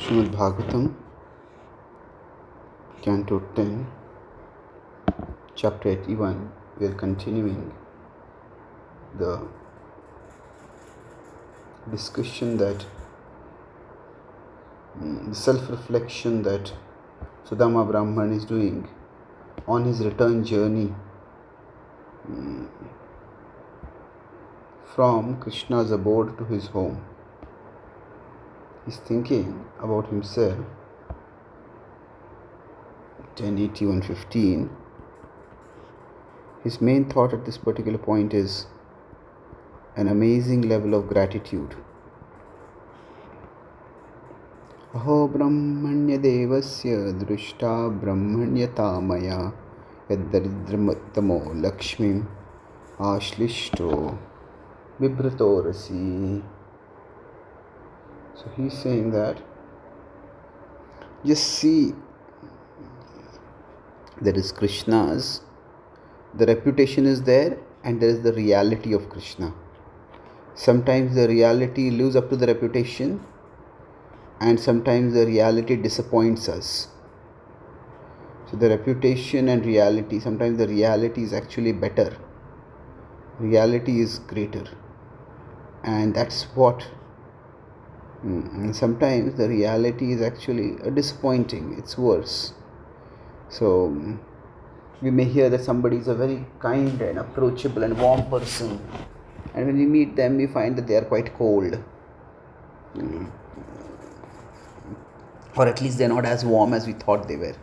Śrīmad-Bhāgavatam, Canto 10, Chapter 81. We are continuing the discussion that the self-reflection that Sudama Brahman is doing on his return journey from Krishna's abode to his home. He's thinking about himself. 10:81:15. His main thought at this particular point is an amazing level of gratitude. Aho brahmanya devasya drushta brahmanyata maya yaddaridratamo lakshmim ashlishto bibratorasi. So he's saying that just see, there is Krishna's, the reputation is there, and there is the reality of Krishna. Sometimes the reality lives up to the reputation, and sometimes the reality disappoints us. So the reputation and reality, sometimes the reality is actually better. Reality is greater. And that's what. And sometimes the reality is actually disappointing. It's worse. So we may hear that somebody is a very kind and approachable and warm person, and when we meet them we find that they are quite cold, or at least they are not as warm as we thought they were.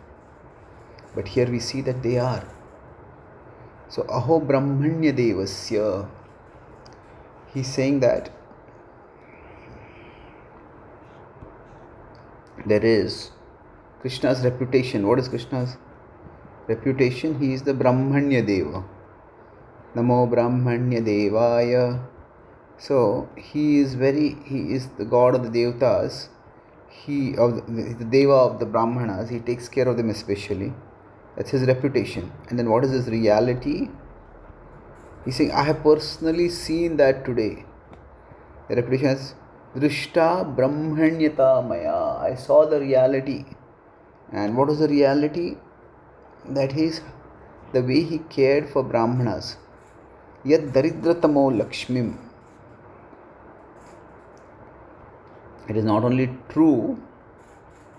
But here we see that they are. So aho brahmanya devasya, he's saying that there is Krishna's reputation. What is Krishna's reputation? He is the Brahmanya Deva. Namo Brahmanya Devaya. So he is the god of the Devatas. He of the Deva of the Brahmanas. He takes care of them especially. That's his reputation. And then what is his reality? He's saying, I have personally seen that today. The reputation is Drishta Brahmanyata Maya. I saw the reality. And what was the reality? That is the way he cared for Brahmanas. Yad daridratamo lakshmim. It is not only true,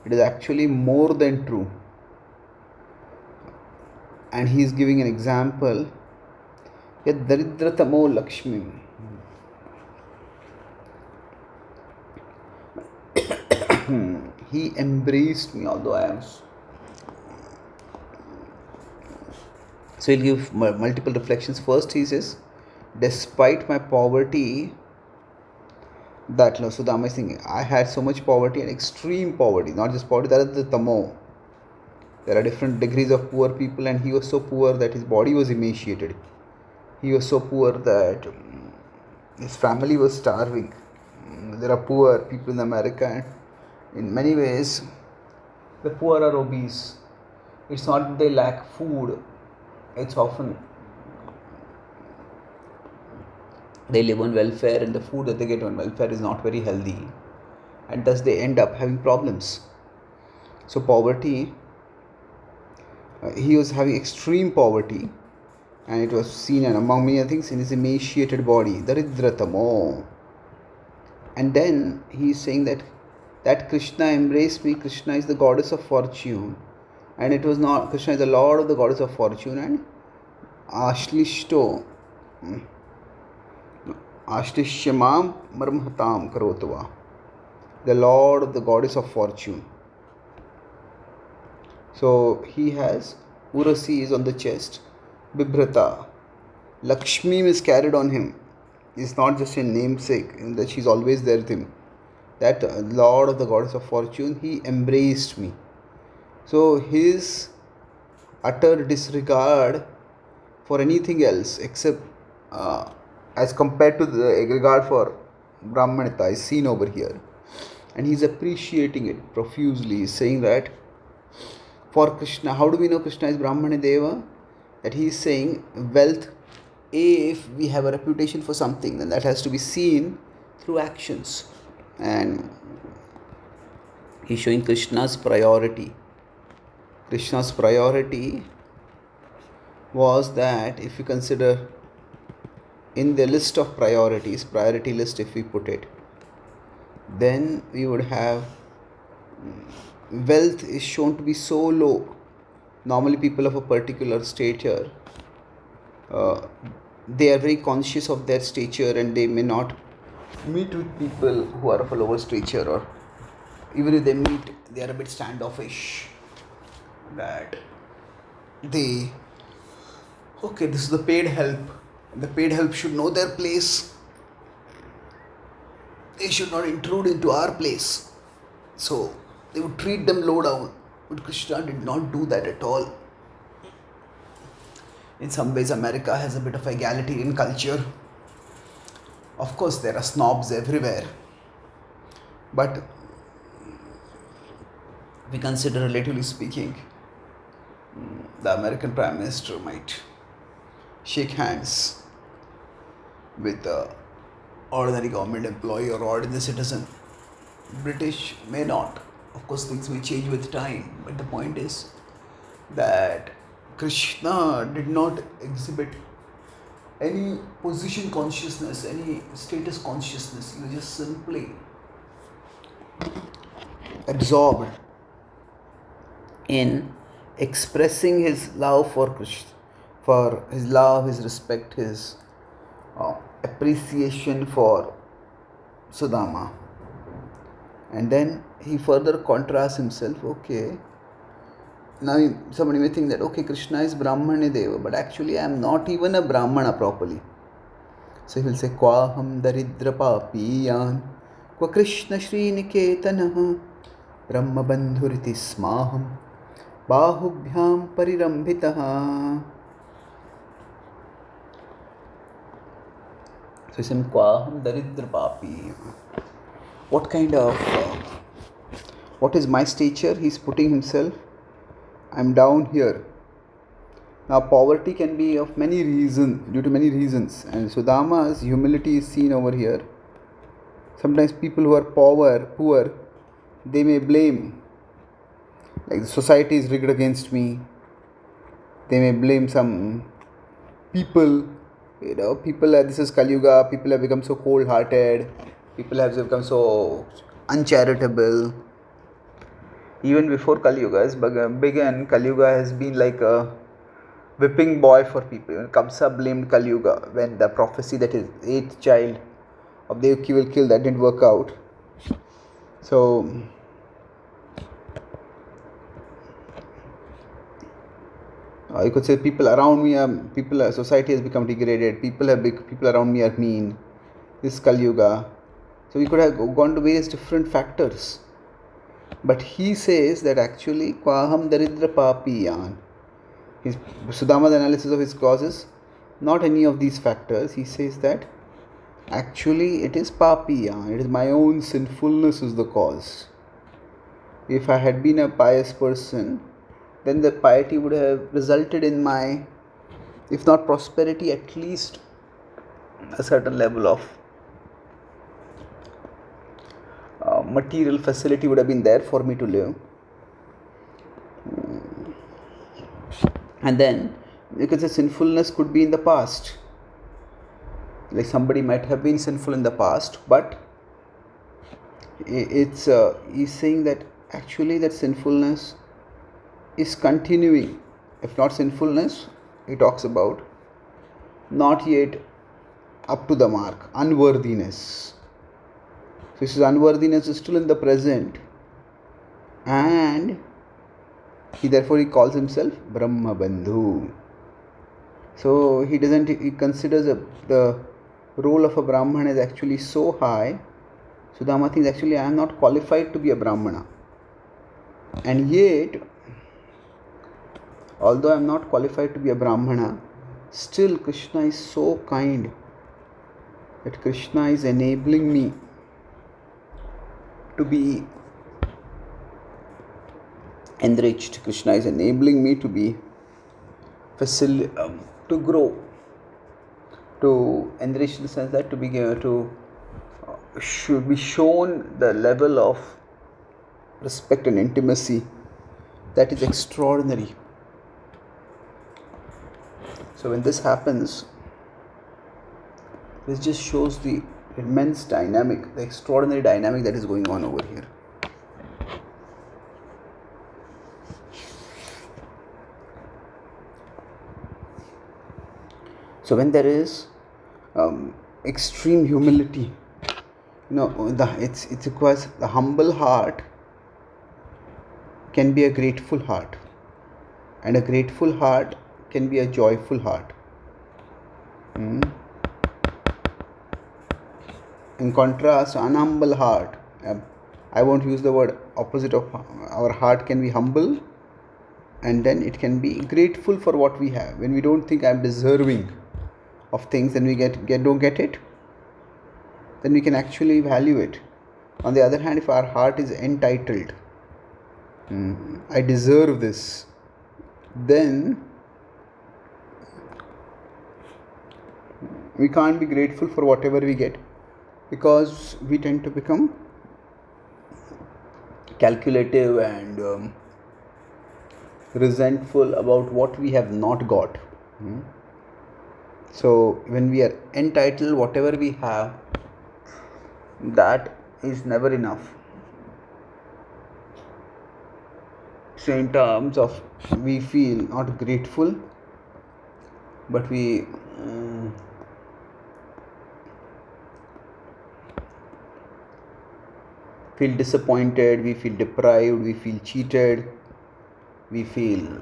it is actually more than true. And he is giving an example. Yad daridratamo lakshmim. He embraced me, although I am. So he'll give multiple reflections. First, he says, despite my poverty, that Sudama is thinking, I had so much poverty and extreme poverty, not just poverty, that is the tamo. There are different degrees of poor people, and he was so poor that his body was emaciated. He was so poor that his family was starving. There are poor people in America, and in many ways, the poor are obese. It's not that they lack food. It's often they live on welfare, and the food that they get on welfare is not very healthy, and thus they end up having problems. So poverty, he was having extreme poverty, and it was seen, and among many other things, in his emaciated body, daridratamo. And then he is saying that Krishna embraced me. Krishna is the goddess of fortune. And it was not, Krishna is the Lord of the goddess of fortune, and Ashlishto, Ashlishyamam Marmhatam Karotava, the Lord of the goddess of fortune. So he has, Urasi is on the chest, Bibhrata, Lakshmi is carried on him. It's not just a namesake, that she's always there with him. That Lord of the goddess of fortune, he embraced me. So his utter disregard for anything else except as compared to the regard for Brahmanita is seen over here. And he's appreciating it profusely. He's saying that for Krishna, how do we know Krishna is Brahmana Deva? That he is saying wealth, if we have a reputation for something, then that has to be seen through actions. And He's showing Krishna's priority. Krishna's priority was that if you consider in the list of priorities, priority list if we put it, then we would have wealth is shown to be so low. Normally people of a particular stature, they are very conscious of their stature and they may not meet with people who are of a lower stature, or even if they meet, they are a bit standoffish. That they, okay, this is the paid help. The paid help should know their place. They should not intrude into our place. So they would treat them low down. But Krishna did not do that at all. In some ways, America has a bit of egalitarian culture. Of course, there are snobs everywhere. But we consider, relatively speaking, the American Prime Minister might shake hands with the ordinary government employee or ordinary citizen. British may not. Of course, things may change with time. But the point is that Krishna did not exhibit any position consciousness, any status consciousness. He was just simply absorbed in expressing his love for Krishna, for his love, his respect, his appreciation for Sudama. And then he further contrasts himself. Okay, now somebody may think that, okay, Krishna is Brahmanya Deva, but actually I am not even a Brahmana properly. So he will say, Kwaham daridra papiyan, Kwa Krishna Śrīniketanaha, Brahma bandhuriti smaham, Bahubhyam parirambhitaha. So he says, Kwaham daridra papiyan. What kind of, what is my stature? He's putting himself, I'm down here. Now poverty can be of many reasons, due to many reasons, and Sudama's humility is seen over here. Sometimes people who are poor, they may blame, like the society is rigged against me. They may blame some people, people, this is Kali Yuga, people have become so cold-hearted, people have become so uncharitable. Even before Kali Yuga began, Kali Yuga has been like a whipping boy for people. Kamsa blamed Kali Yuga when the prophecy that his 8th child of Devaki will kill, that didn't work out. So you could say people around me are, society has become degraded, people around me are mean. This is Kali Yuga. So we could have gone to various different factors. But he says that actually, Kwaham daridra papiyan. Sudama's analysis of his causes, not any of these factors. He says that actually it is papiyan. It is my own sinfulness is the cause. If I had been a pious person, then the piety would have resulted in my, if not prosperity, at least a certain level of material facility would have been there for me to live. And then because the sinfulness could be in the past, like somebody might have been sinful in the past, but it's he's saying that actually that sinfulness is continuing. If not sinfulness, he talks about not yet up to the mark, unworthiness. So this unworthiness is still in the present, and he calls himself Brahma Bandhu. So he considers the role of a Brahmana is actually so high. Sudama thinks actually I am not qualified to be a Brahmana. And yet, although I am not qualified to be a Brahmana, still Krishna is so kind that Krishna is enabling me to be enriched. Krishna is enabling me to be to grow, to enrich in the sense that should be shown the level of respect and intimacy. That is extraordinary. So when this happens, this just shows the immense dynamic, the extraordinary dynamic that is going on over here. So when there is extreme humility, it requires the humble heart can be a grateful heart, and a grateful heart can be a joyful heart. In contrast, an humble heart, I won't use the word opposite of our heart, can be humble, and then it can be grateful for what we have. When we don't think I'm deserving of things, then we don't get it, then we can actually value it. On the other hand, if our heart is entitled, I deserve this, then we can't be grateful for whatever we get, because we tend to become calculative and resentful about what we have not got. So when we are entitled, whatever we have, that is never enough. So in terms of, we feel not grateful, but we feel disappointed, we feel deprived, we feel cheated, we feel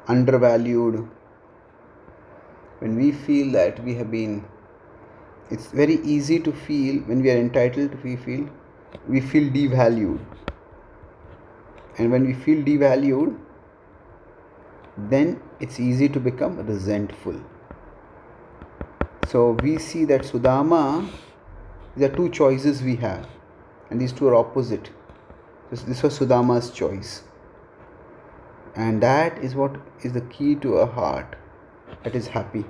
undervalued. When we feel that we have been, it's very easy to feel, when we are entitled, we feel devalued. And when we feel devalued, then it's easy to become resentful. So we see that Sudama, there are two choices we have, and these two are opposite. This was Sudama's choice, and that is what is the key to a heart that is happy.